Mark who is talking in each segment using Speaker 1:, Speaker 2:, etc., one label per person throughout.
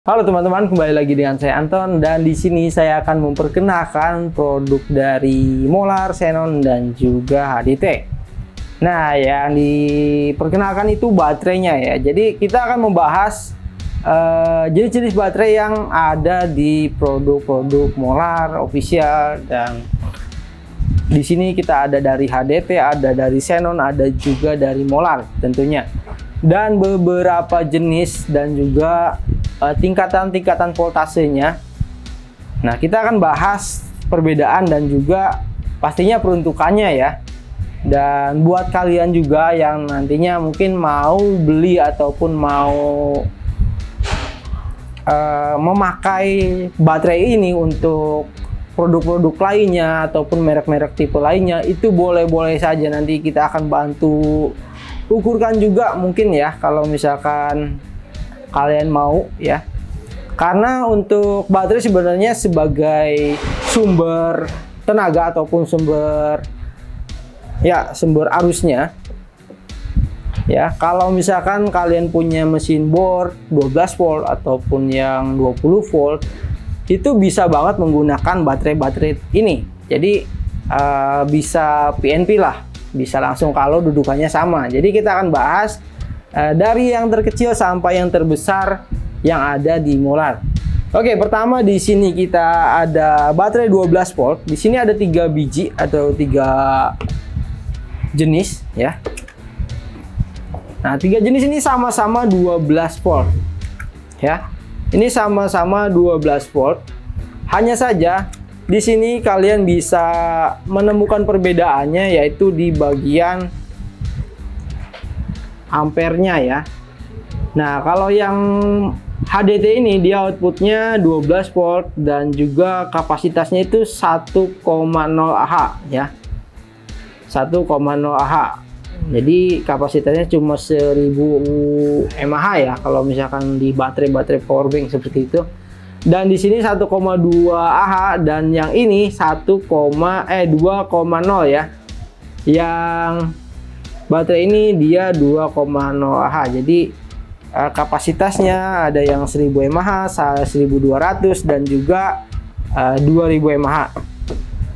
Speaker 1: Halo teman-teman, kembali lagi dengan saya Anton dan di sini saya akan memperkenalkan produk dari Molar, Xenon dan juga HDT. Nah, yang diperkenalkan itu baterainya ya. Jadi kita akan membahas jenis-jenis baterai yang ada di produk-produk Molar official, dan di sini kita ada dari HDT, ada dari Xenon, ada juga dari Molar tentunya. Dan beberapa jenis dan juga tingkatan-tingkatan voltasenya. Nah, kita akan bahas perbedaan dan juga pastinya peruntukannya ya. Dan buat kalian juga yang nantinya mungkin mau beli ataupun mau memakai baterai ini untuk produk-produk lainnya ataupun merek-merek tipe lainnya, itu boleh-boleh saja. Nanti kita akan bantu ukurkan juga mungkin ya, kalau misalkan kalian mau ya. Karena untuk baterai sebenarnya sebagai sumber tenaga ataupun sumber arusnya ya, kalau misalkan kalian punya mesin bor 12 volt ataupun yang 20 volt, itu bisa banget menggunakan baterai-baterai ini. Jadi bisa PNP lah, bisa langsung kalau dudukannya sama. Jadi kita akan bahas dari yang terkecil sampai yang terbesar yang ada di Molar. Oke, pertama di sini kita ada baterai 12 volt. Di sini ada 3 biji atau 3 jenis ya. Nah, 3 jenis ini sama-sama 12 volt ya. Ini sama-sama 12 volt. Hanya saja di sini kalian bisa menemukan perbedaannya, yaitu di bagian ampernya ya. Nah, kalau yang HDT ini dia outputnya 12 volt dan juga kapasitasnya itu 1,0 Ah ya. 1,0 Ah. Jadi kapasitasnya cuma 1000 mAh ya kalau misalkan di baterai powerbank seperti itu. Dan di sini 1,2 Ah dan yang ini 2,0 ya. Yang baterai ini dia 2,0 Ah. Jadi kapasitasnya ada yang 1000 mAh, 1200 dan juga 2000 mAh.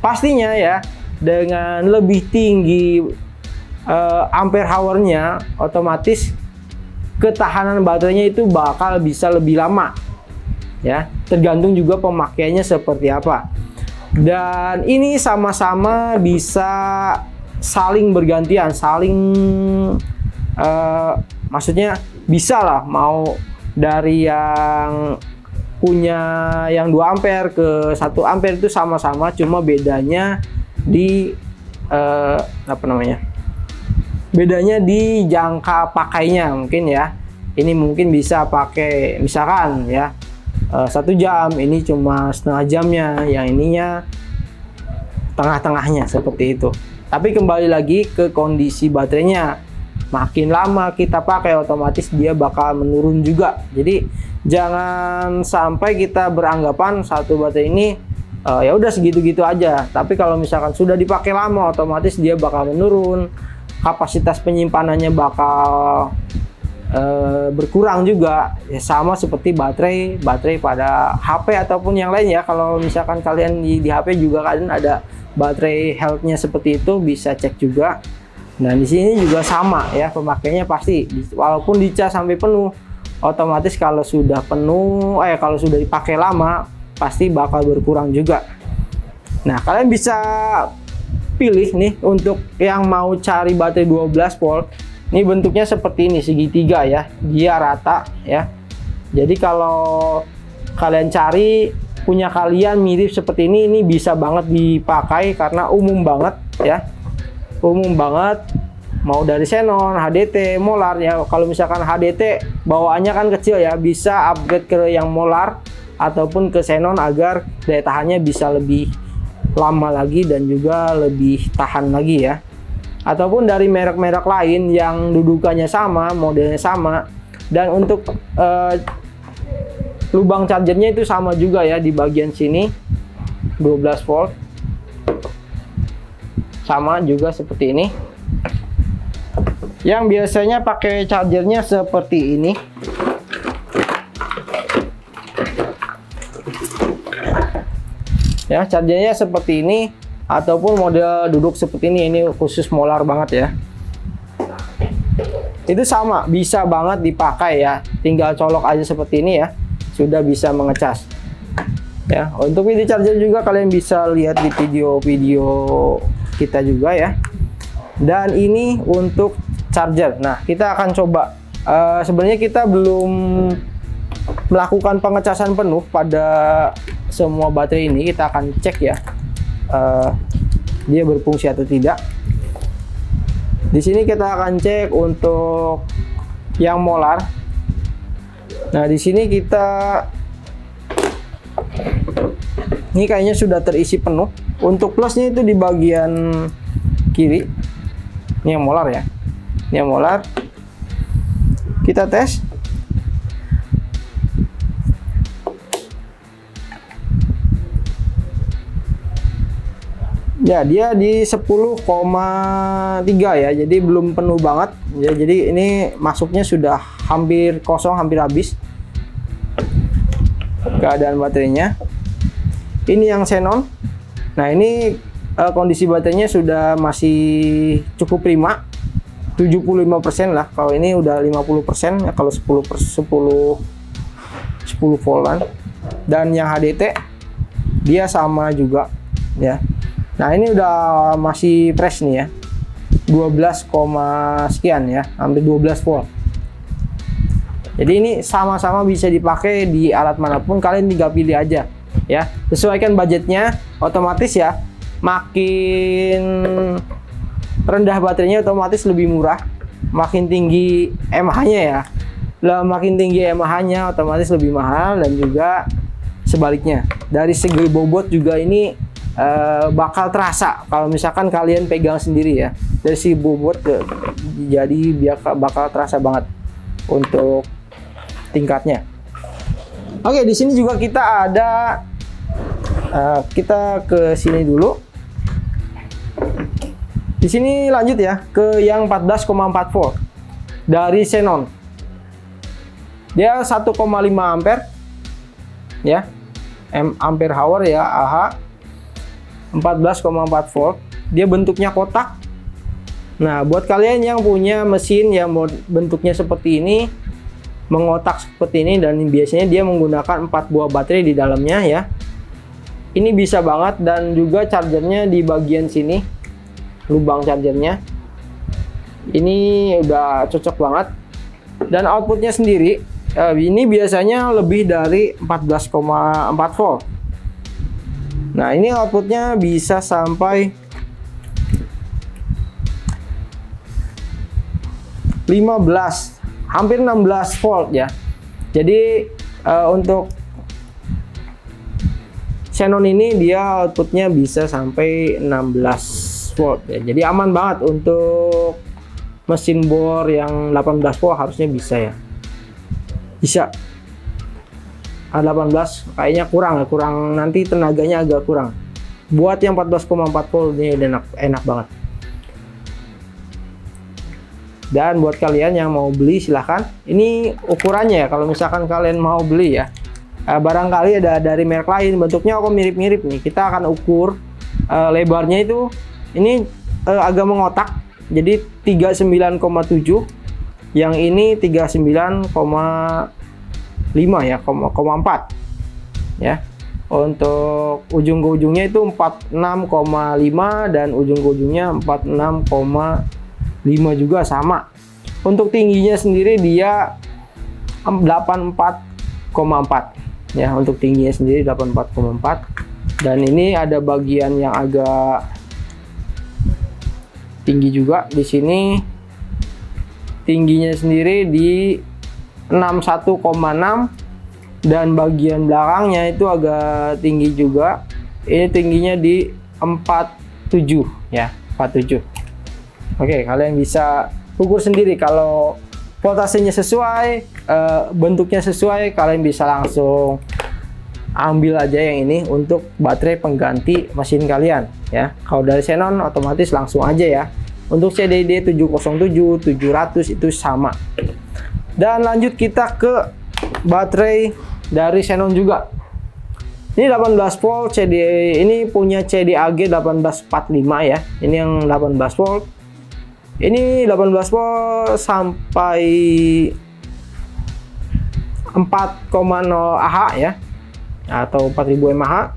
Speaker 1: Pastinya ya, dengan lebih tinggi ampere hour-nya, otomatis ketahanan baterainya itu bakal bisa lebih lama ya, tergantung juga pemakaiannya seperti apa. Dan ini sama-sama bisa saling bergantian, maksudnya bisa lah, mau dari yang punya yang 2 ampere ke 1 ampere itu sama-sama, cuma bedanya di bedanya di jangka pakainya mungkin ya. Ini mungkin bisa pakai misalkan ya 1 jam, ini cuma setengah jamnya, yang ininya tengah-tengahnya seperti itu. Tapi kembali lagi ke kondisi baterainya, makin lama kita pakai otomatis dia bakal menurun juga. Jadi jangan sampai kita beranggapan satu baterai ini ya udah segitu-gitu aja. Tapi kalau misalkan sudah dipakai lama, otomatis dia bakal menurun. Kapasitas penyimpanannya bakal berkurang juga ya, sama seperti baterai pada HP ataupun yang lain ya. Kalau misalkan kalian di HP juga kalian ada baterai health-nya seperti itu, bisa cek juga. Nah, di sini juga sama ya, pemakaiannya pasti walaupun dicas sampai penuh, otomatis kalau sudah penuh kalau sudah dipakai lama pasti bakal berkurang juga. Nah, kalian bisa pilih nih untuk yang mau cari baterai 12 volt. Ini bentuknya seperti ini, segitiga ya, dia rata ya. Jadi kalau kalian cari punya kalian mirip seperti ini bisa banget dipakai karena umum banget ya. Umum banget, mau dari Xenon, HDT, Molar ya. Kalau misalkan HDT bawaannya kan kecil ya, bisa upgrade ke yang Molar ataupun ke Xenon agar daya tahannya bisa lebih lama lagi dan juga lebih tahan lagi ya. Ataupun dari merek-merek lain yang dudukannya sama, modelnya sama. Dan untuk lubang chargernya itu sama juga ya, di bagian sini 12 volt. Sama juga seperti ini. Yang biasanya pakai chargernya seperti ini. Ya, chargernya seperti ini ataupun model duduk seperti ini khusus molar banget ya. Itu sama, bisa banget dipakai ya. Tinggal colok aja seperti ini ya, sudah bisa mengecas. Ya, untuk video charger juga kalian bisa lihat di video-video kita juga ya. Dan ini untuk charger. Nah, kita akan coba. Sebenarnya kita belum melakukan pengecasan penuh pada semua baterai ini. Kita akan cek ya, dia berfungsi atau tidak. Di sini kita akan cek untuk yang molar. Nah, di sini kita ini kayaknya sudah terisi penuh. Untuk plusnya itu di bagian kiri. Ini yang molar ya. Ini yang molar. Kita tes. Ya, dia di 10,3 ya. Jadi belum penuh banget. Ya, jadi ini masuknya sudah hampir kosong, hampir habis keadaan baterainya. Ini yang xenon. Nah, ini kondisi baterainya sudah masih cukup prima. 75% lah. Kalau ini udah 50% ya, kalau 10 voltan. Dan yang HDT dia sama juga ya. Nah, ini udah masih fresh nih ya. 12, sekian ya, hampir 12 volt. Jadi ini sama-sama bisa dipakai di alat manapun, kalian tinggal pilih aja ya. Sesuaikan budgetnya, otomatis ya. Makin rendah baterainya otomatis lebih murah. Makin tinggi mAh-nya ya. Makin tinggi mAh-nya otomatis lebih mahal, dan juga sebaliknya. Dari segi bobot juga ini bakal terasa kalau misalkan kalian pegang sendiri ya. Dari si bobot jadi bakal terasa banget untuk tingkatnya. Oke, di sini juga kita ada kita ke sini dulu. Di sini lanjut ya ke yang 14,4 volt dari xenon. Dia 1,5 ampere ya. Ampere hour ya, AH. 14,4 volt. Dia bentuknya kotak. Nah, buat kalian yang punya mesin yang bentuknya seperti ini, mengotak seperti ini, dan biasanya dia menggunakan 4 buah baterai di dalamnya ya. Ini bisa banget. Dan juga chargernya di bagian sini, lubang chargernya ini udah cocok banget. Dan outputnya sendiri ini biasanya lebih dari 14,4 volt. Nah, ini outputnya bisa sampai 15, hampir 16 volt ya. Jadi untuk xenon ini dia outputnya bisa sampai 16 volt ya. Jadi aman banget untuk mesin bor yang 18 volt, harusnya bisa ya. Bisa. 18 kayaknya kurang nanti tenaganya agak kurang. Buat yang 14,4 volt ini enak banget. Dan buat kalian yang mau beli, silahkan. Ini ukurannya ya, kalau misalkan kalian mau beli ya, barangkali ada dari merek lain bentuknya kok mirip-mirip nih. Kita akan ukur lebarnya itu, ini agak mengotak, jadi 39,7, yang ini 39,5 ya, 4 ya. Untuk ujung ke ujungnya itu 46,5 dan ujung ke ujungnya 46,5 juga sama. Untuk tingginya sendiri dia 84,4 ya, untuk tingginya sendiri 84,4. Dan ini ada bagian yang agak tinggi juga di sini. Tingginya sendiri di 61,6 dan bagian belakangnya itu agak tinggi juga. Ini tingginya di 47 ya, 47. Oke, kalian bisa ukur sendiri. Kalau voltasenya sesuai, bentuknya sesuai, kalian bisa langsung ambil aja yang ini untuk baterai pengganti mesin kalian ya. Kalau dari xenon otomatis langsung aja ya. Untuk CDD 707, 700 itu sama. Dan lanjut kita ke baterai dari xenon juga. Ini 18 volt CD, ini punya CDAG 1845 ya. Ini yang 18 volt. Ini 18 volt sampai 4,0 Ah ya. Atau 4000 mAh.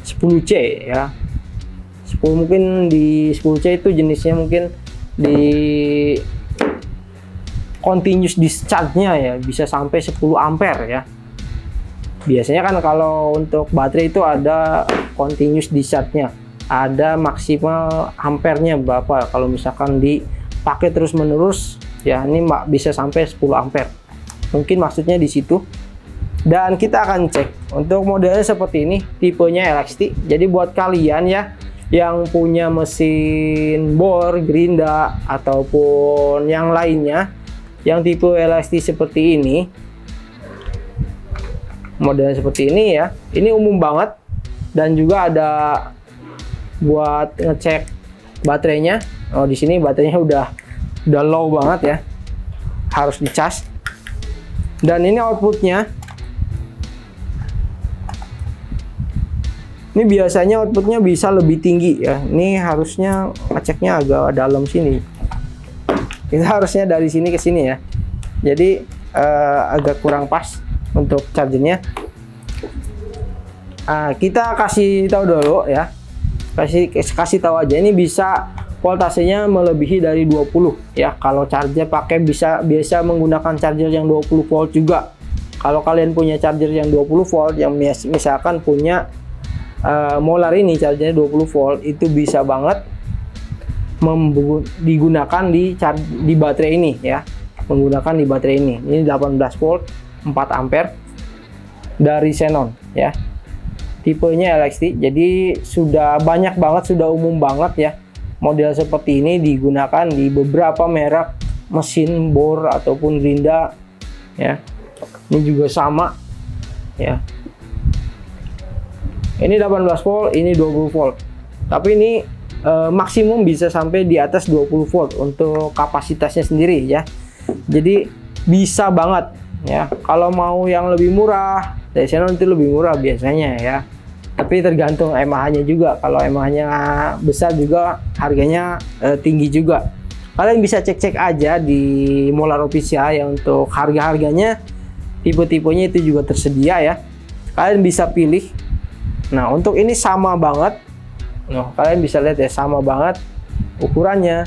Speaker 1: 10C ya. 10 mungkin di 10C itu jenisnya mungkin di continuous discharge-nya ya, bisa sampai 10 ampere ya. Biasanya kan kalau untuk baterai itu ada continuous discharge-nya, ada maksimal ampernya berapa. Kalau misalkan dipakai terus-menerus ya, ini bisa sampai 10 ampere. Mungkin maksudnya di situ. Dan kita akan cek untuk modelnya seperti ini, tipenya LXT. Jadi buat kalian ya yang punya mesin bor, gerinda ataupun yang lainnya yang tipe LXT seperti ini, modelnya seperti ini ya, ini umum banget. Dan juga ada buat ngecek baterainya. Oh, di sini baterainya udah low banget ya, harus dicas. Dan ini outputnya, ini biasanya outputnya bisa lebih tinggi ya. Ini harusnya ngeceknya agak dalam sini, kita harusnya dari sini ke sini ya, jadi agak kurang pas untuk chargernya. Kita kasih tahu dulu ya, kasih tahu aja, ini bisa voltasenya melebihi dari 20 ya. Kalau charger pakai biasa menggunakan charger yang 20 volt juga. Kalau kalian punya charger yang 20 volt, yang misalkan punya Molar ini chargernya 20 volt, itu bisa banget digunakan di baterai ini ya, menggunakan di baterai ini. Ini 18 volt 4 ampere dari Xenon ya, tipenya LXT. Jadi sudah banyak banget, sudah umum banget ya, model seperti ini digunakan di beberapa merek mesin bor ataupun gerinda ya. Ini juga sama ya, ini 18 volt, ini 20 volt. Tapi ini maksimum bisa sampai di atas 20 volt untuk kapasitasnya sendiri ya. Jadi bisa banget ya. Kalau mau yang lebih murah, dari Xenon itu lebih murah biasanya ya. Tapi tergantung mAh-nya juga. Kalau mAh-nya besar juga harganya tinggi juga. Kalian bisa cek-cek aja di Molar Official ya, untuk harga-harganya, tipe-tipenya itu juga tersedia ya. Kalian bisa pilih. Nah, untuk ini sama banget. Nah, kalian bisa lihat ya, sama banget ukurannya,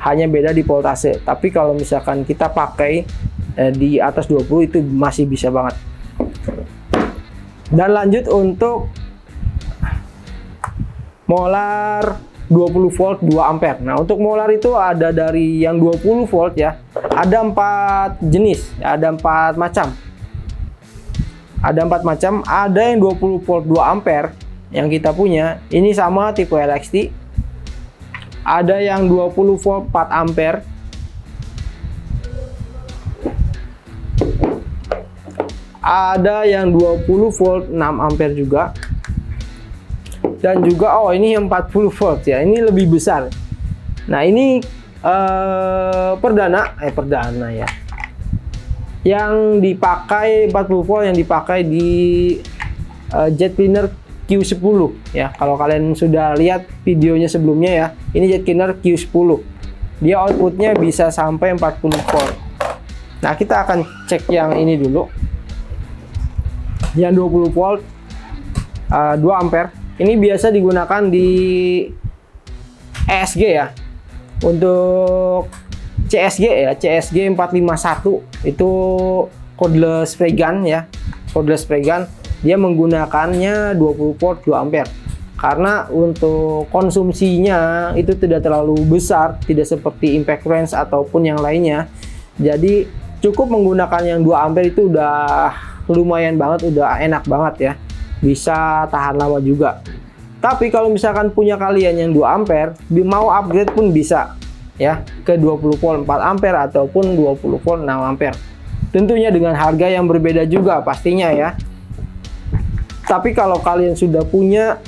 Speaker 1: hanya beda di voltase. Tapi kalau misalkan kita pakai di atas 20 itu masih bisa banget. Dan lanjut untuk Molar 20 volt 2 ampere. Nah, untuk Molar itu ada dari yang 20 volt ya, ada 4 jenis, ada 4 macam. Ada 4 macam, ada yang 20 volt 2 ampere yang kita punya, ini sama tipe LXT. Ada yang 20 volt 4 ampere. Ada yang 20 volt 6 ampere juga. Dan juga ini yang 40 volt ya, ini lebih besar. Nah, ini perdana ya, yang dipakai 40 volt, yang dipakai di jet cleaner Q10 ya. Kalau kalian sudah lihat videonya sebelumnya ya, ini jet cleaner Q10, dia outputnya bisa sampai 40 volt. Nah, kita akan cek yang ini dulu, yang 20 volt 2 ampere. Ini biasa digunakan di ESG ya. Untuk CSG ya, CSG 451 itu cordless spray gun ya. Cordless spray gun, dia menggunakannya 20 volt 2 ampere. Karena untuk konsumsinya itu tidak terlalu besar, tidak seperti impact wrench ataupun yang lainnya. Jadi cukup menggunakan yang 2 ampere itu udah lumayan banget, udah enak banget ya. Bisa tahan lama juga. Tapi kalau misalkan punya kalian yang 2 ampere, mau upgrade pun bisa ya, ke 20 volt 4 ampere ataupun 20 volt 6 ampere. Tentunya dengan harga yang berbeda juga pastinya ya. Tapi kalau kalian sudah punya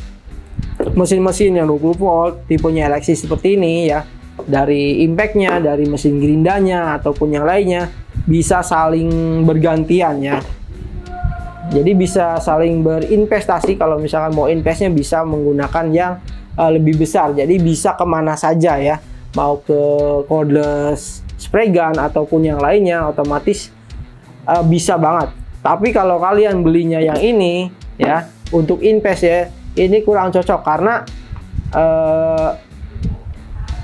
Speaker 1: mesin-mesin yang 20 volt tipenya LXT seperti ini ya, dari impactnya, dari mesin gerindanya ataupun yang lainnya, bisa saling bergantian ya. Jadi bisa saling berinvestasi. Kalau misalkan mau investnya bisa menggunakan yang lebih besar. Jadi bisa kemana saja ya, mau ke cordless spray gun ataupun yang lainnya, otomatis bisa banget. Tapi kalau kalian belinya yang ini ya, untuk invest ya, ini kurang cocok karena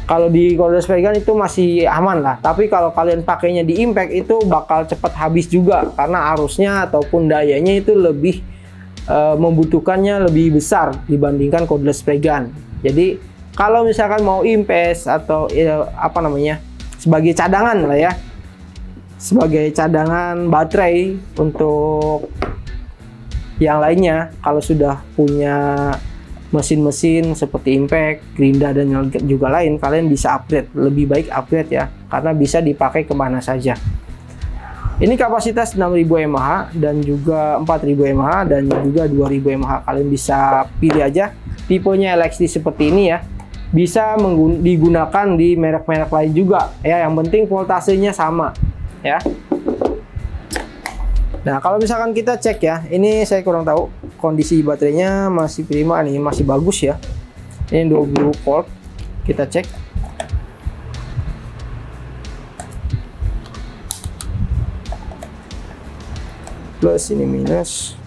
Speaker 1: kalau di cordless spray gun itu masih aman lah. Tapi kalau kalian pakainya di impact itu bakal cepat habis juga karena arusnya ataupun dayanya itu lebih membutuhkannya lebih besar dibandingkan cordless spray gun. Jadi kalau misalkan mau invest atau apa namanya, sebagai cadangan lah ya, sebagai cadangan baterai untuk yang lainnya, kalau sudah punya mesin-mesin seperti impact, Grinda dan juga lain, kalian bisa upgrade, lebih baik upgrade ya, karena bisa dipakai kemana saja. Ini kapasitas 6000 mAh dan juga 4000 mAh dan juga 2000 mAh. Kalian bisa pilih aja tipenya LXT seperti ini ya. Bisa digunakan di merek-merek lain juga ya, yang penting voltasenya sama ya. Nah, kalau misalkan kita cek ya, ini saya kurang tahu kondisi baterainya masih prima nih, masih bagus ya. Ini 20 volt. Kita cek. Plus ini minus.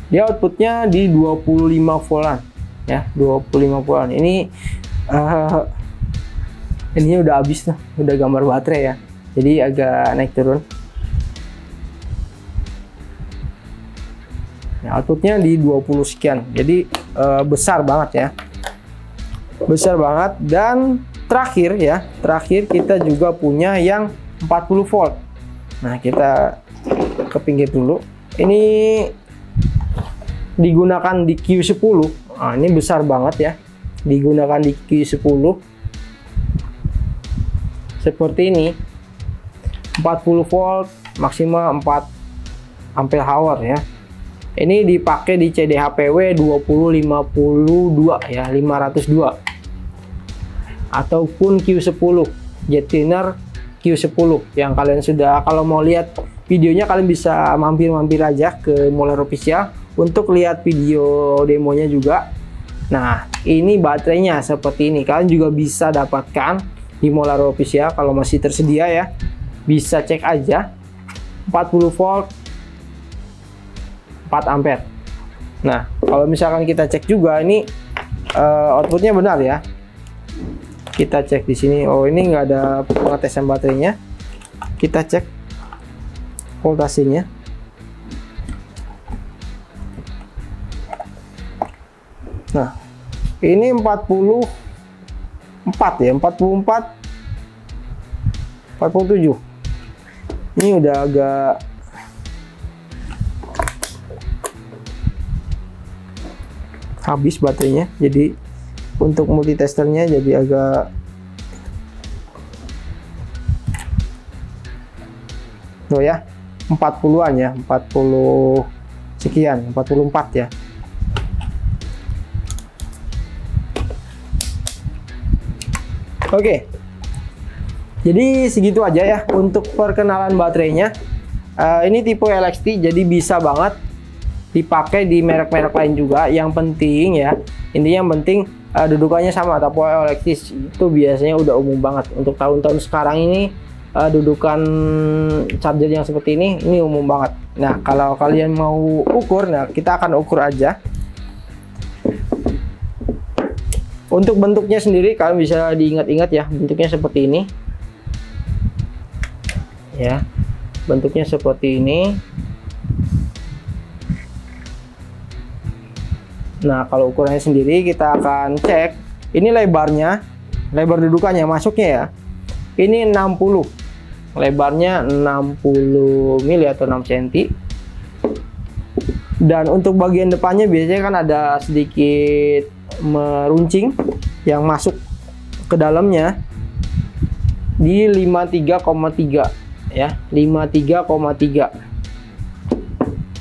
Speaker 1: Dia outputnya di 25 voltan ya, 25 voltan. Ini udah habis tuh, udah gambar baterai ya, jadi agak naik turun. Nah, outputnya di 20 sekian, jadi besar banget ya, besar banget. Dan terakhir ya, terakhir kita juga punya yang 40 volt. Nah, kita ke pinggir dulu. Ini digunakan di Q10. Nah, ini besar banget ya, digunakan di Q10 seperti ini, 40 volt maksimal 4 ampere hour ya. Ini dipakai di CDHPW 2052 ya, 502 ataupun Q10 jet cleaner Q10 yang kalian sudah, kalau mau lihat videonya kalian bisa mampir-mampir aja ke Molar Official untuk lihat video demonya juga. Nah, ini baterainya seperti ini. Kalian juga bisa dapatkan di Molar Official kalau masih tersedia ya. Bisa cek aja. 40 volt 4 ampere. Nah, kalau misalkan kita cek juga ini outputnya benar ya. Kita cek di sini. Oh, ini nggak ada pengetesan baterainya. Kita cek voltasenya. Nah, ini 44 ya, 44 47. Ini udah agak habis baterainya, jadi untuk multitesternya jadi agak ya 40-an ya, 40 sekian, 44 ya. Oke, jadi segitu aja ya untuk perkenalan baterainya. Ini tipe LXT, jadi bisa banget dipakai di merek-merek lain juga. Yang penting ya, intinya yang penting dudukannya sama. Tapi LXT itu biasanya udah umum banget untuk tahun-tahun sekarang ini. Dudukan charger yang seperti ini umum banget. Nah, kalau kalian mau ukur, nah kita akan ukur aja. Untuk bentuknya sendiri kalian bisa diingat-ingat ya, bentuknya seperti ini ya, bentuknya seperti ini. Nah, kalau ukurannya sendiri kita akan cek. Ini lebarnya, lebar dudukannya masuknya ya, ini 60, lebarnya 60 mili atau 6 cm. Dan untuk bagian depannya biasanya kan ada sedikit meruncing yang masuk ke dalamnya di 53,3 ya, 53,3.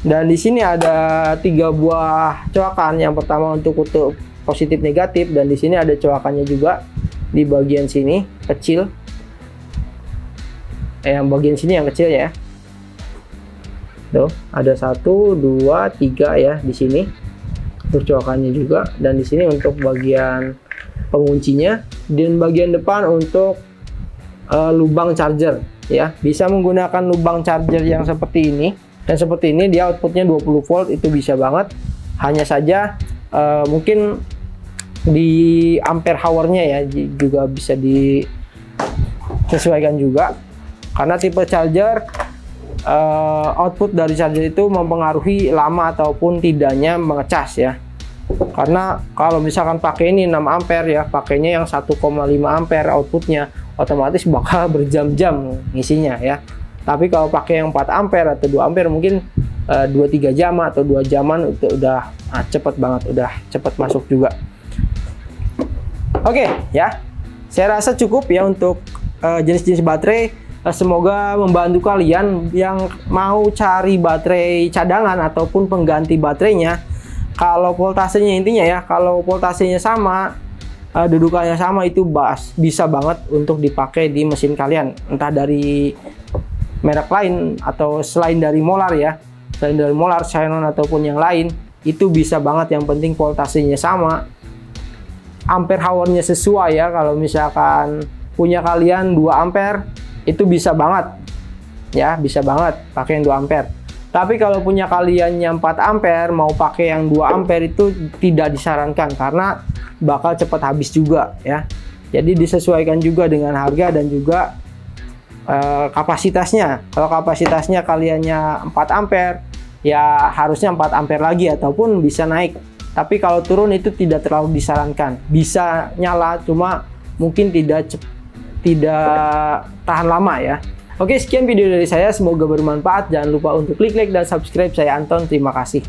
Speaker 1: Dan di sini ada 3 buah coakan. Yang pertama untuk kutub positif negatif, dan di sini ada coakannya juga di bagian sini kecil. Yang bagian sini yang kecil ya. Tuh, ada 1, 2, 3 ya di sini. Untuk colokannya juga, dan di sini untuk bagian penguncinya, dan bagian depan untuk lubang charger ya. Bisa menggunakan lubang charger yang seperti ini, dan seperti ini dia outputnya 20 volt, itu bisa banget. Hanya saja mungkin di ampere hour-nya ya juga bisa disesuaikan juga, karena tipe charger output dari charger itu mempengaruhi lama ataupun tidaknya mengecas ya. Karena kalau misalkan pakai ini 6 ampere ya, pakainya yang 1,5 ampere outputnya, otomatis bakal berjam-jam ngisinya ya. Tapi kalau pakai yang 4 ampere atau 2 ampere mungkin 2-3 jam atau 2 jaman itu udah cepet banget, udah cepet masuk juga. Oke ya, saya rasa cukup ya untuk jenis-jenis baterai. Semoga membantu kalian yang mau cari baterai cadangan ataupun pengganti baterainya. Kalau voltasenya, intinya ya, kalau voltasenya sama, dudukannya sama, itu bisa banget untuk dipakai di mesin kalian, entah dari merek lain atau selain dari Molar ya, selain dari Molar, Shannon ataupun yang lain, itu bisa banget. Yang penting voltasenya sama, ampere hour-nya sesuai ya. Kalau misalkan punya kalian 2 ampere, itu bisa banget ya, bisa banget pakai yang 2 ampere. Tapi kalau punya kalian yang 4 ampere mau pakai yang 2 ampere, itu tidak disarankan karena bakal cepat habis juga ya. Jadi disesuaikan juga dengan harga dan juga kapasitasnya. Kalau kapasitasnya kaliannya 4 ampere ya harusnya 4 ampere lagi ataupun bisa naik. Tapi kalau turun itu tidak terlalu disarankan. Bisa nyala, cuma mungkin tidak tahan lama ya. Oke, sekian video dari saya, semoga bermanfaat. Jangan lupa untuk klik like dan subscribe. Saya Anton, terima kasih.